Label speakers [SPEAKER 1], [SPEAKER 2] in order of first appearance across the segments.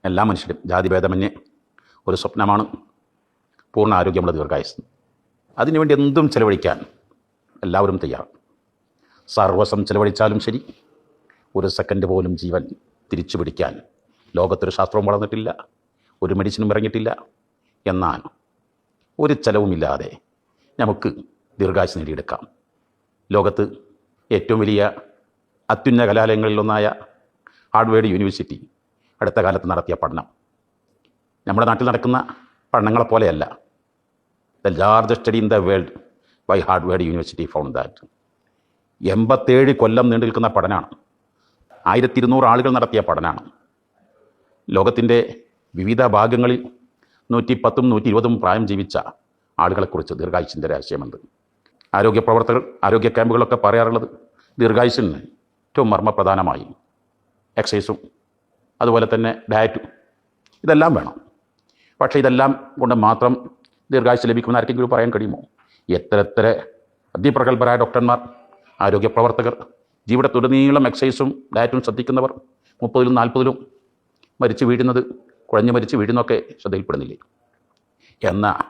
[SPEAKER 1] എല്ലാ മനുഷ്യരും ജാതിഭേദമന്യേ ഒരു സ്വപ്നമാണ് പൂർണ്ണ ആരോഗ്യമുള്ള ദീർഘായുസ്. അതിനുവേണ്ടി എന്തും ചെലവഴിക്കാൻ എല്ലാവരും തയ്യാറാണ്. സർവസ്വം ചെലവഴിച്ചാലും ശരി, ഒരു സെക്കൻഡ് പോലും ജീവൻ തിരിച്ചു പിടിക്കാൻ ലോകത്തൊരു ശാസ്ത്രവും വളർന്നിട്ടില്ല, ഒരു മെഡിസിനും ഇറങ്ങിയിട്ടില്ല. എന്നാൽ ഒരു ചെലവുമില്ലാതെ നമുക്ക് ദീർഘായുസ് നേടിയെടുക്കാം. ലോകത്ത് ഏറ്റവും വലിയ അത്യുന്നത കലാലയങ്ങളിലൊന്നായ ഹാർവാർഡ് യൂണിവേഴ്സിറ്റി അടുത്ത കാലത്ത് നടത്തിയ പഠനം നമ്മുടെ നാട്ടിൽ നടക്കുന്ന പഠനങ്ങളെപ്പോലെയല്ല. The largest study in the world by Harvard University found that 87 കൊല്ലം നീണ്ടു നിൽക്കുന്ന പഠനമാണ്. 1200 ആളുകൾ നടത്തിയ പഠനമാണ്. ലോകത്തിൻ്റെ വിവിധ ഭാഗങ്ങളിൽ 110ഉം 120ഉം പ്രായം ജീവിച്ച ആളുകളെക്കുറിച്ച് ദീർഘായുസിൻ്റെ രഹസ്യമുണ്ട്. ആരോഗ്യ പ്രവർത്തകർ, ആരോഗ്യ ക്യാമ്പുകളൊക്കെ പറയാറുള്ളത് ദീർഘായുസിന് ഏറ്റവും മർമ്മപ്രധാനമായി എക്സസൈസും അതുപോലെ തന്നെ ഡയറ്റും ഇതെല്ലാം വേണം. പക്ഷേ ഇതെല്ലാം കൊണ്ട് മാത്രം ദീർഘായുസ് ലഭിക്കുമെന്ന് ആർക്കെങ്കിലും പറയാൻ കഴിയുമോ? എത്ര അതിപ്രഗത്ഭരായ ഡോക്ടർമാർ, ആരോഗ്യ പ്രവർത്തകർ, ജീവിതത്തുടനീളം എക്സസൈസും ഡയറ്റും ശ്രദ്ധിക്കുന്നവർ 30ലും 40ലും മരിച്ചു വീഴുന്നത്, കുഴഞ്ഞു മരിച്ചു വീഴുന്നതൊക്കെ ശ്രദ്ധയിൽപ്പെടുന്നില്ലേ? എന്നാൽ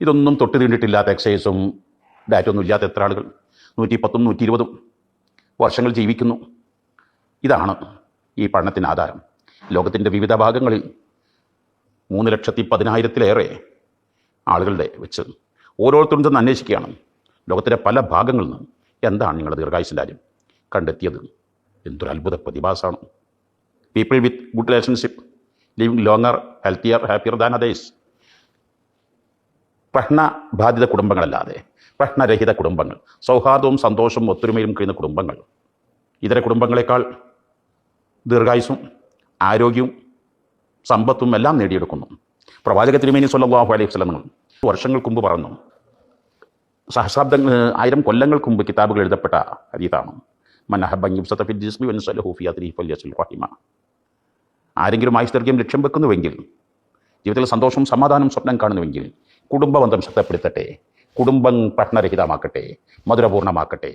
[SPEAKER 1] ഇതൊന്നും തൊട്ട് തീണ്ടിട്ടില്ലാത്ത എക്സസൈസും ഡയറ്റൊന്നും ഇല്ലാത്ത എത്ര ആളുകൾ 110ഉം 120ഉം വർഷങ്ങൾ ജീവിക്കുന്നു. ഇതാണ് ഈ പഠനത്തിന് ആധാരം. ലോകത്തിൻ്റെ വിവിധ ഭാഗങ്ങളിൽ 3,10,000-ലേറെ ആളുകളുടെ വെച്ച് ഓരോരുത്തരും ചെന്ന് അന്വേഷിക്കുകയാണ്. ലോകത്തിൻ്റെ പല ഭാഗങ്ങളിൽ നിന്ന് എന്താണ് നിങ്ങളുടെ ദീർഘായുസിൻ്റെ കാര്യം കണ്ടെത്തിയത്? എന്തൊരു അത്ഭുത പ്രതിഭാസമാണ്. People with good relationship living longer, healthier, happier than others. പ്രശ്നബാധിത കുടുംബങ്ങളല്ലാതെ പ്രശ്നരഹിത കുടുംബങ്ങൾ, സൗഹാർദ്ദവും സന്തോഷവും ഒത്തൊരുമയിലും കഴിയുന്ന കുടുംബങ്ങൾ ഇതര കുടുംബങ്ങളെക്കാൾ ദീർഘായുസ്സും ആരോഗ്യവും സമ്പത്തും എല്ലാം നേടിയെടുക്കുന്നു. പ്രവാചക തിരുമേനി സ്വല്ലല്ലാഹു അലൈഹി വസല്ലം വർഷങ്ങൾക്ക് മുമ്പ് പറഞ്ഞു, 1000 കൊല്ലങ്ങൾക്ക് മുമ്പ് കിതാബുകൾ എഴുതപ്പെട്ട ഹദീസാണ്. മൻ അഹബ്ബ അൻ യുബ്സത ഫിൽ ജിസ്മി വൻസലഹു ഫി അദ്രിഹി ഫൽയസിൽ റഹിമ. ആരെങ്കിലും ആയുസ്ദൈർഘ്യം ലക്ഷ്യം വെക്കുന്നുവെങ്കിൽ, ജീവിതത്തിൽ സന്തോഷവും സമാധാനവും സ്വപ്നം കാണുന്നുവെങ്കിൽ കുടുംബബന്ധം ശക്തിപ്പെടുത്തട്ടെ, കുടുംബം പ്രശ്നരഹിതമാക്കട്ടെ, മധുരപൂർണ്ണമാക്കട്ടെ.